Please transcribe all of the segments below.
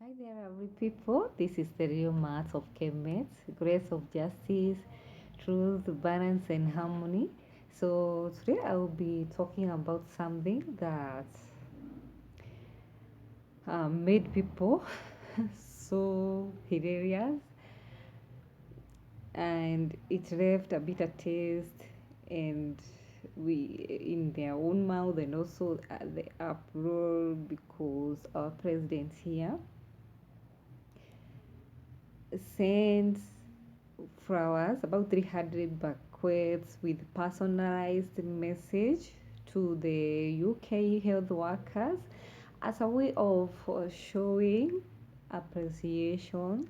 Hi there, every people. This is the real maths of chemist, grace of justice, truth, balance, and harmony. So today I will be talking about something that made people so hilarious, and it left a bitter taste, and we in their own mouth, and also the uproar because our president here sends flowers, about 300 bouquets with personalized message to the UK health workers as a way of showing appreciation,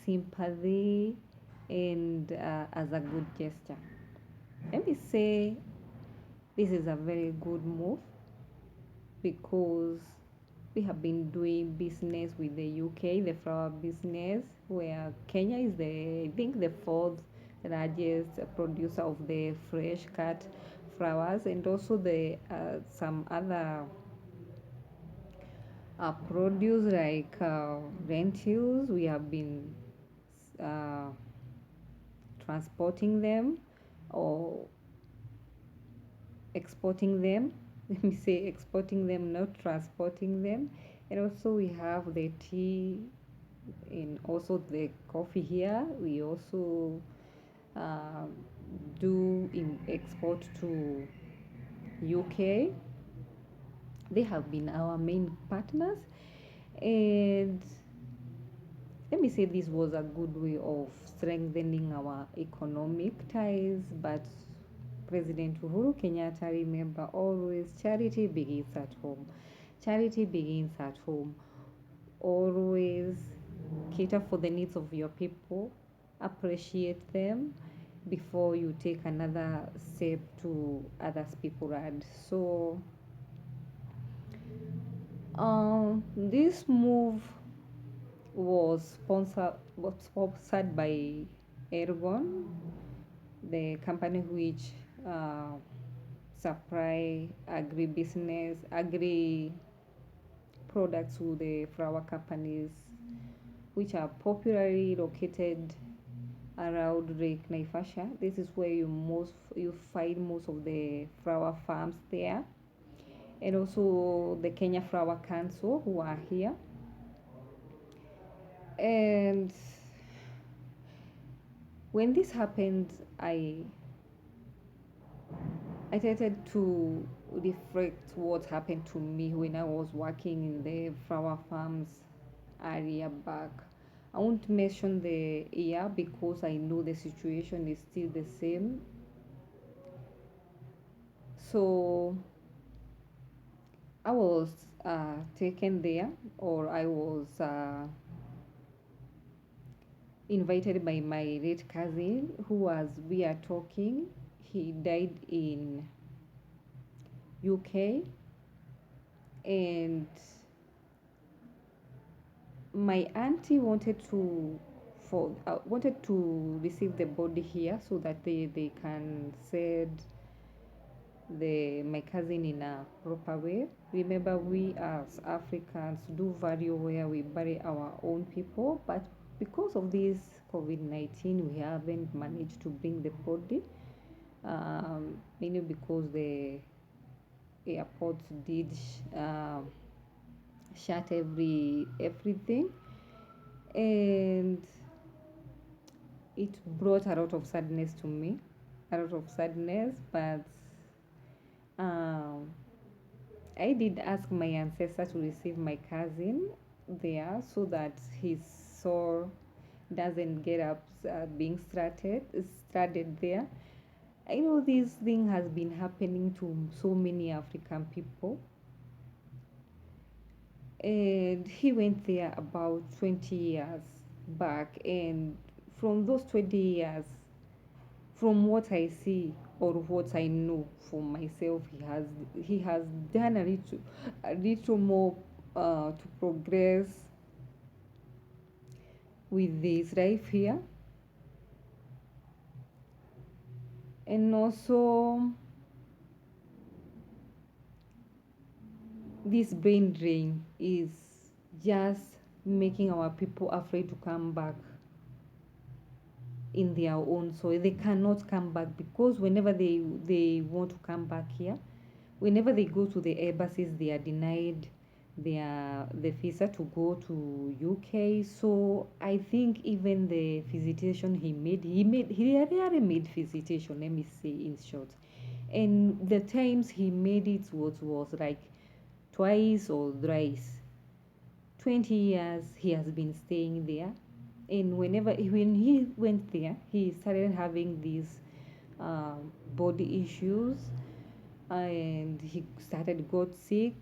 sympathy, and as a good gesture. Let me say this is a very good move because we have been doing business with the UK, the flower business, where Kenya is I think, the fourth largest producer of the fresh cut flowers, and also the some other produce like lentils. We have been uh, transporting them or exporting them. Let me say exporting them, not transporting them. And also we have the tea and also the coffee here. We also uh, do export to UK. They have been our main partners, and let me say this was a good way of strengthening our economic ties. But President Uhuru Kenyatta, remember always, charity begins at home. Charity begins at home. Always cater for the needs of your people, appreciate them before you take another step to others people add. So this move was sponsored by Ergon, the company which uh, supply agri products to the flower companies, which are popularly located around Lake Naivasha. This is where you find most of the flower farms there, and also the Kenya Flower Council who are here. And when this happened, I started to reflect what happened to me when I was working in the flower farms area back. I won't mention the year because I know the situation is still the same. So I was taken there, or I was invited by my late cousin who was we are talking. He died in UK, and my auntie wanted to receive the body here so that they can send the my cousin in a proper way. Remember, we as Africans do value where we bury our own people, but because of this COVID-19, we haven't managed to bring the body. Mainly because the airports did shut everything, and it brought a lot of sadness to me, a lot of sadness. But um, I did ask my ancestor to receive my cousin there so that his soul doesn't get up being stranded there. I know this thing has been happening to so many African people, and he went there about 20 years back, and from those 20 years, from what I see or what I know for myself, he has done a little more to progress with his life here. And also, this brain drain is just making our people afraid to come back in their own soil. They cannot come back because whenever they want to come back here, whenever they go to the embassies, they are denied the visa to go to UK. So I think even the visitation he really made visitation. Let me say in short, and the times he made it was like twice or thrice. 20 years he has been staying there, and when he went there, he started having these body issues, and he started got sick.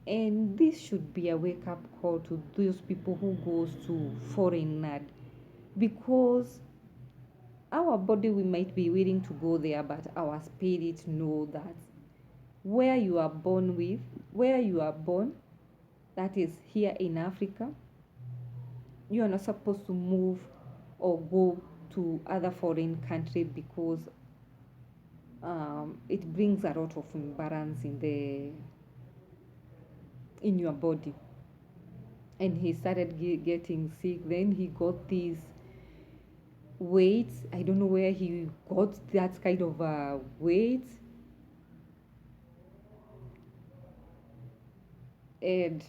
And this should be a wake up call to those people who goes to foreign land, because our body, we might be willing to go there, but our spirit know that where you are born with where you are born, that is here in Africa, you are not supposed to move or go to other foreign country, because it brings a lot of imbalance in your body. And he started getting sick. Then he got these weight. I don't know where he got that kind of weight. And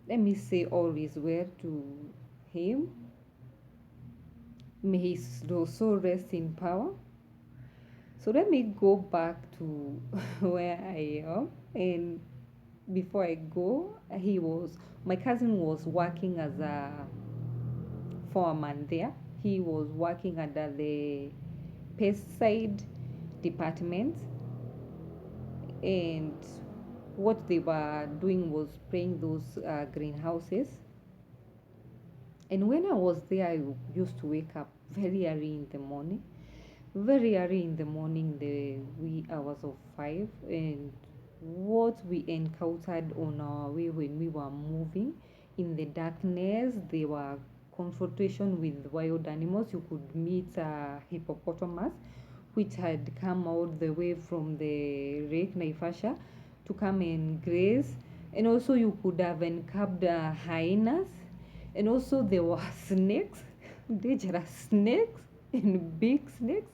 let me say all is well to him. May his soul rest in power. So let me go back to where I am. And before I go, my cousin was working as a foreman there. He was working under the pesticide department, and what they were doing was spraying those greenhouses. And when I was there, I used to wake up very early in the morning, the wee hours of 5. And what we encountered on our way when we were moving in the darkness, there were confrontation with wild animals. You could meet a hippopotamus, which had come out the way from the lake Naivasha to come and graze. And also you could have encountered hyenas. And also there were snakes, dangerous snakes and big snakes.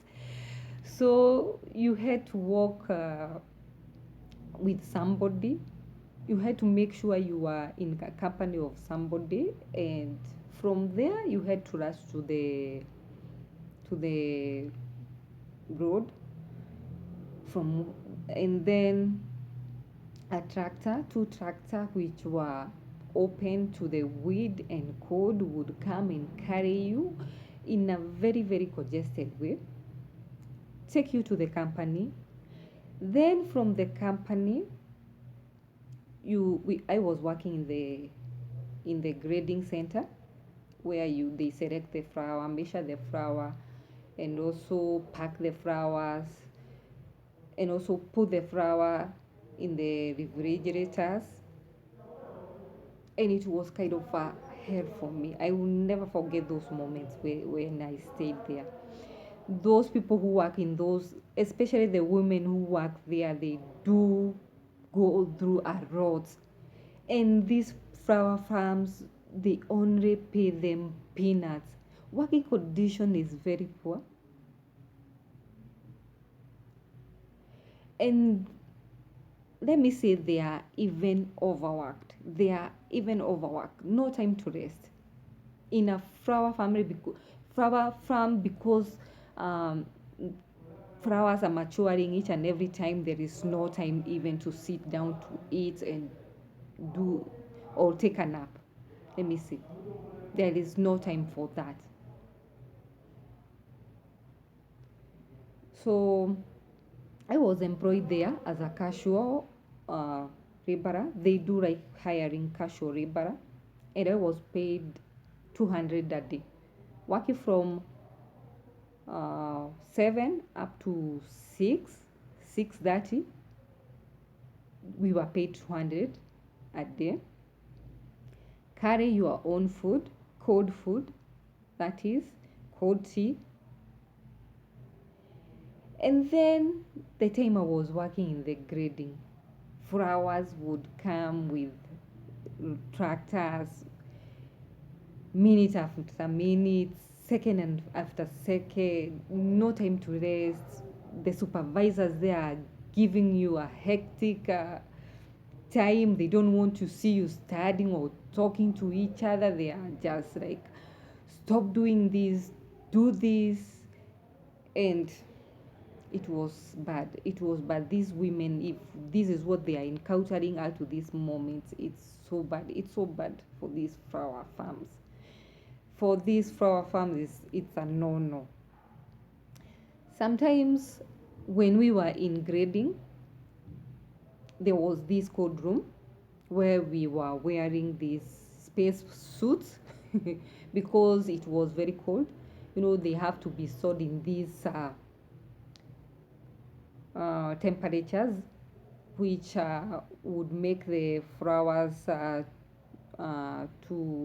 So you had to walk with somebody. You had to make sure you were in a company of somebody, and from there you had to rush to the road from, and then two tractor which were open to the wind and cold would come and carry you in a very very congested way, take you to the company. Then from the company, I was working in the grading center, where they select the flower, measure the flower, and also pack the flowers, and also put the flower in the refrigerators. And it was kind of a hell for me. I will never forget those moments when I stayed there. Those people who work in those, especially the women who work there, they do go through a lot. And these flower farms, they only pay them peanuts. Working condition is very poor. And let me say, they are even overworked. No time to rest in a flower farm, because um, flowers are maturing each and every time. There is no time even to sit down to eat and do or take a nap. Let me see. There is no time for that. So I was employed there as a casual laborer. They do like hiring casual laborer, and I was paid 200 a day, working from 7 up to 6:30. We were paid 200 a day. Carry your own food, cold food, that is cold tea. And then the time I was working in the grading, flowers would come with tractors, minute after minute, second and after second, no time to rest. The supervisors there are giving you a hectic time. They don't want to see you studying or talking to each other. They are just like, stop doing this, do this. And it was bad. It was bad. These women, if this is what they are encountering out to this moment, it's so bad. It's so bad for these flower farms. For these flower farms, it's a no-no. Sometimes when we were in grading, there was this code room where we were wearing these space suits because it was very cold. They have to be stored in these temperatures, which would make the flowers to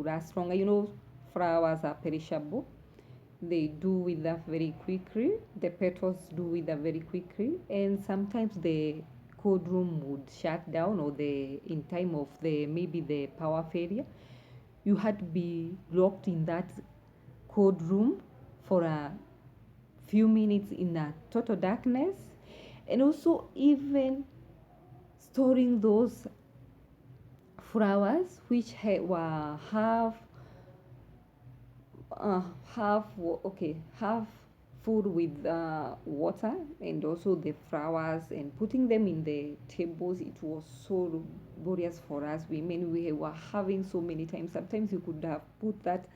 last longer. Flowers are perishable. They do wither very quickly. The petals do wither very quickly, and sometimes the cold room would shut down, or in time of maybe the power failure, you had to be locked in that cold room for a few minutes in a total darkness. And also, even storing those flowers which were uh, half half full with water, and also the flowers, and putting them in the tables, it was so laborious for us women. We were having so many times. Sometimes you could have put that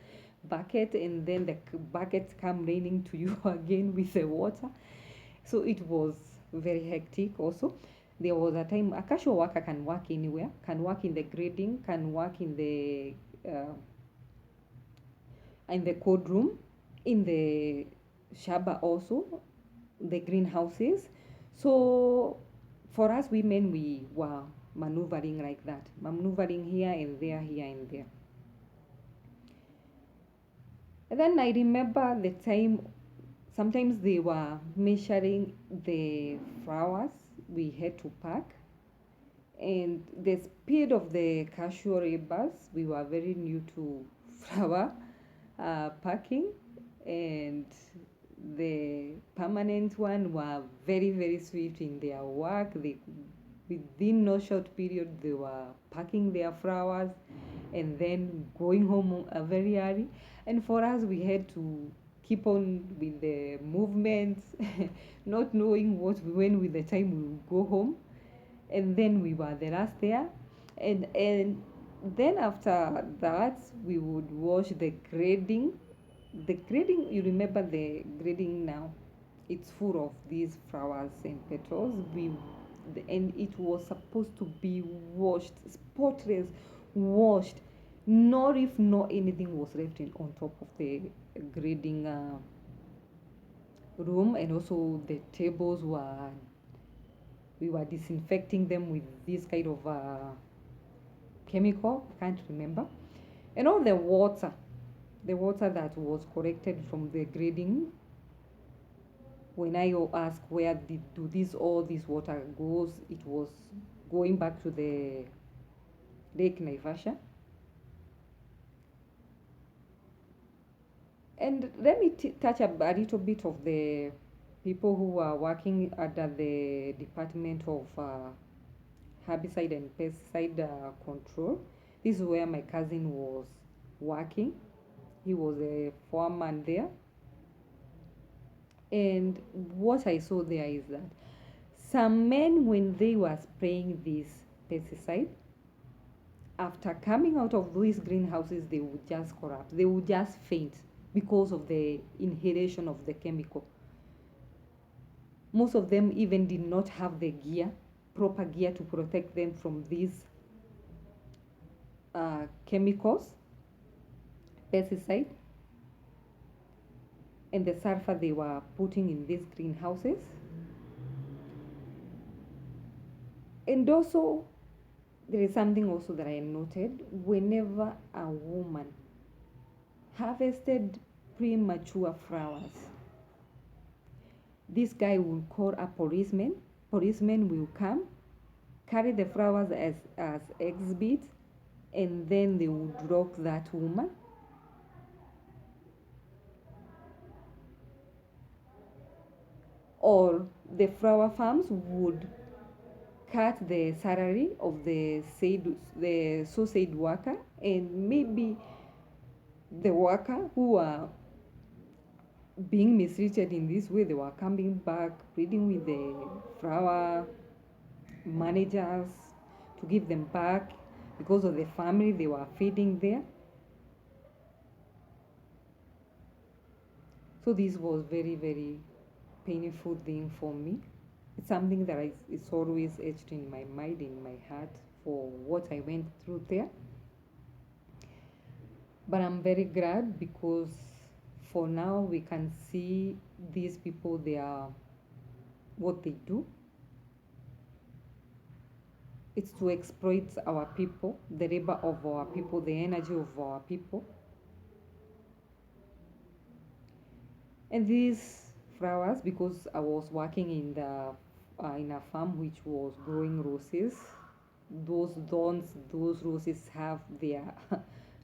bucket, and then the bucket come raining to you again with the water. So it was very hectic. Also, there was a time a casual worker can work anywhere, can work in the grading, can work in the cold room, in the shaba also, the greenhouses. So for us women, we were maneuvering like that, maneuvering here and there, here and there. And then I remember the time, sometimes they were measuring the flowers we had to pack, and the speed of the casual laborers, we were very new to flower packing, and the permanent one were very, very swift in their work. Within no short period, they were packing their flowers and then going home very early. And for us, we had to keep on with the movements, not knowing when with the time we would go home. And then we were the last there. And then after that, we would watch the grading. The grading, you remember the grading now, it's full of these flowers and petals. And it was supposed to be washed, spotless, washed. Not if not anything was left on top of the grading room. And also the tables we were disinfecting them with this kind of chemical, can't remember. And all the water that was collected from the grading, when I asked where do all this water goes, it was going back to the Lake Naivasha. And let me touch a little bit of the people who are working under the Department of Herbicide and Pesticide Control. This is where my cousin was working. He was a foreman there. And what I saw there is that some men, when they were spraying this pesticide, after coming out of these greenhouses, they would just collapse. They would just faint because of the inhalation of the chemical. Most of them even did not have the proper gear to protect them from these chemicals, pesticide, and the sulfur they were putting in these greenhouses. And also, there is something also that I noted. Whenever a woman harvested premature flowers, this guy will call a policeman. Policemen will come, carry the flowers as exhibit, and then they would lock that woman. Or the flower farms would cut the salary of the so said worker, and maybe the worker who are being mistreated in this way, they were coming back pleading with the flower managers to give them back because of the family they were feeding there. So this was very, very painful thing for me. It's something that is always etched in my mind, in my heart, for what I went through there. But I'm very glad because for now we can see these people, they are what they do. It's to exploit our people, the labor of our people, the energy of our people. And these flowers, because I was working in a farm which was growing roses, those thorns, those roses have their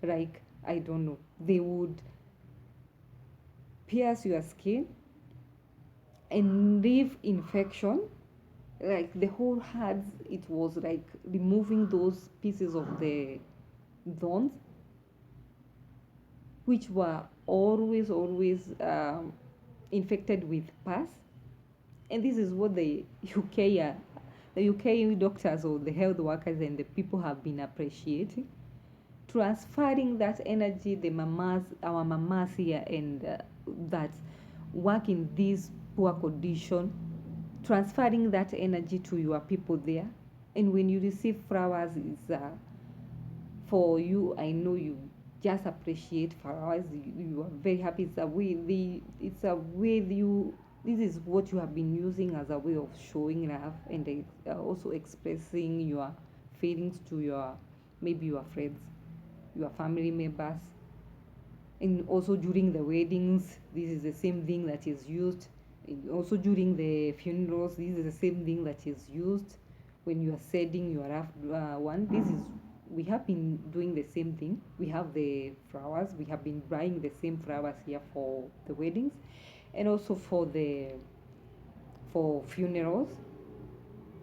like, I don't know, they would pierce your skin and leave infection. Like the whole head, it was like removing those pieces of the thorns, which were always infected with pus. And this is what the UK doctors or the health workers and the people have been appreciating, transferring that energy, the mamas, our mamas here, and that work in this poor condition, transferring that energy to your people there. And when you receive flowers, it's for you, I know you just appreciate flowers. You are very happy. It's a way you. This is what you have been using as a way of showing love and also expressing your feelings to your maybe your friends, your family members, and also during the weddings. This is the same thing that is used. And also during the funerals, this is the same thing that is used when you are sending your loved one. This is we have been doing the same thing. We have the flowers. We have been buying the same flowers here for the weddings, and also for funerals,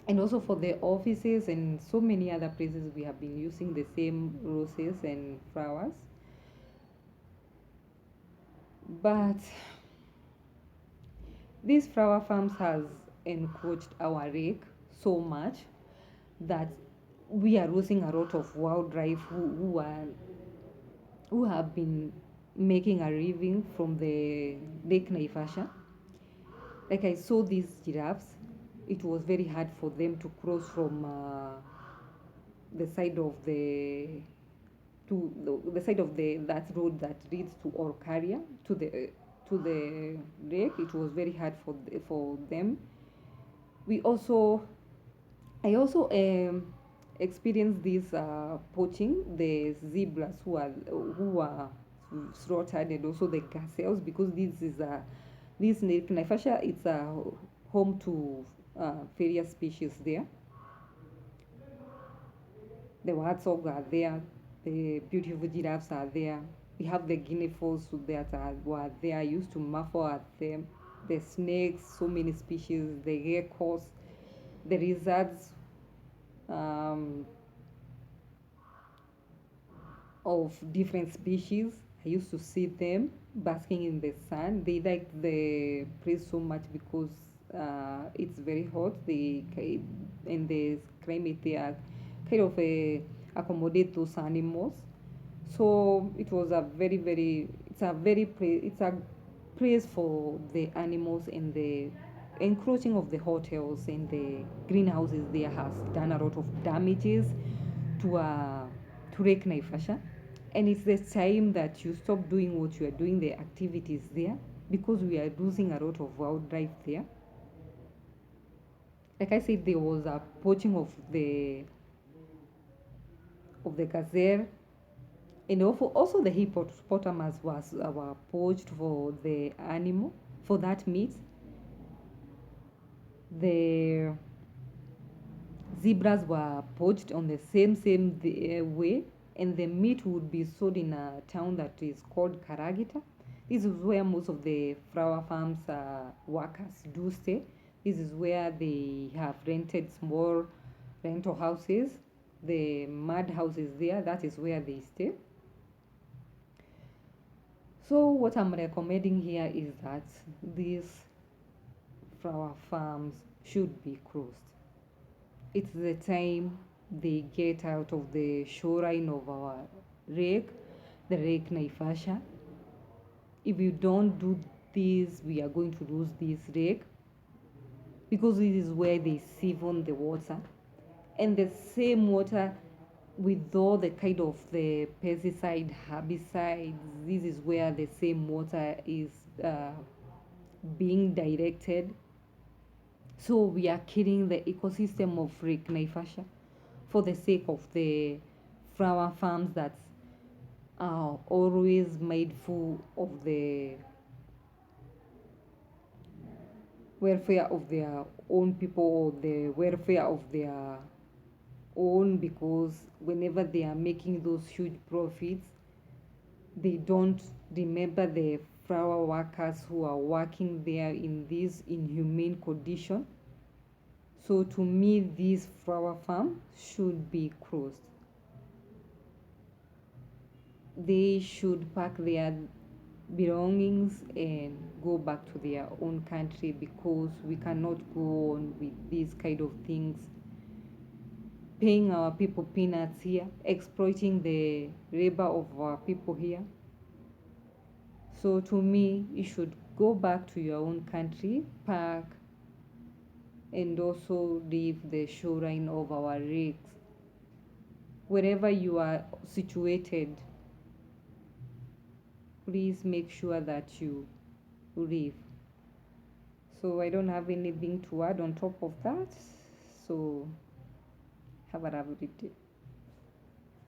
and also for the offices and so many other places. We have been using the same roses and flowers. But these flower farms has encroached our lake so much that we are losing a lot of wildlife who have been making a living from the Lake Naivasha. Like I saw these giraffes, it was very hard for them to cross from the side of the side of the that road that leads to Orcaria to the lake. It was very hard for them. We also I also experienced this poaching the zebras who are slaughtered, and also the gazelles, because this Lake Naivasha, it's a home to various species there. The warthog are there, the beautiful giraffes are there. We have the guinea fowls that were there. I used to marvel at them. The snakes, so many species, the geckos, the lizards, um, of different species. I used to see them basking in the sun. They like the place so much because it's very hot. In the climate, they are kind of accommodate those animals. So it was a it's a place for the animals, and the encroaching of the hotels and the greenhouses there has done a lot of damages to Lake Naivasha. And it's the time that you stop doing what you are doing, the activities there, because we are losing a lot of wildlife there. Like I said, there was a poaching of the gazelle, and also the hippopotamus were poached for the animal, for that meat. The zebras were poached on the same way, and the meat would be sold in a town that is called Karagita. This is where most of the flower farms workers do stay. This is where they have rented small rental houses, the mud houses there. That is where they stay. So what I'm recommending here is that these flower farms should be closed. It's the time they get out of the shoreline of our lake, the lake Naivasha. If you don't do this, we are going to lose this lake because this is where they siphon the water. And the same water with all the kind of the pesticide herbicides, this is where the same water is being directed. So we are killing the ecosystem of Lake Naivasha for the sake of the flower farms that are always mindful of the welfare of their own people or the welfare of their own, because whenever they are making those huge profits, they don't remember the flower workers who are working there in this inhumane condition. So to me, this flower farm should be closed. They should pack their belongings and go back to their own country, because we cannot go on with these kind of things, paying our people peanuts here, exploiting the labor of our people here. So to me, you should go back to your own country, pack, and also leave the shoreline of our lakes. Wherever you are situated, please make sure that you leave. So I don't have anything to add on top of that. So have a lovely day.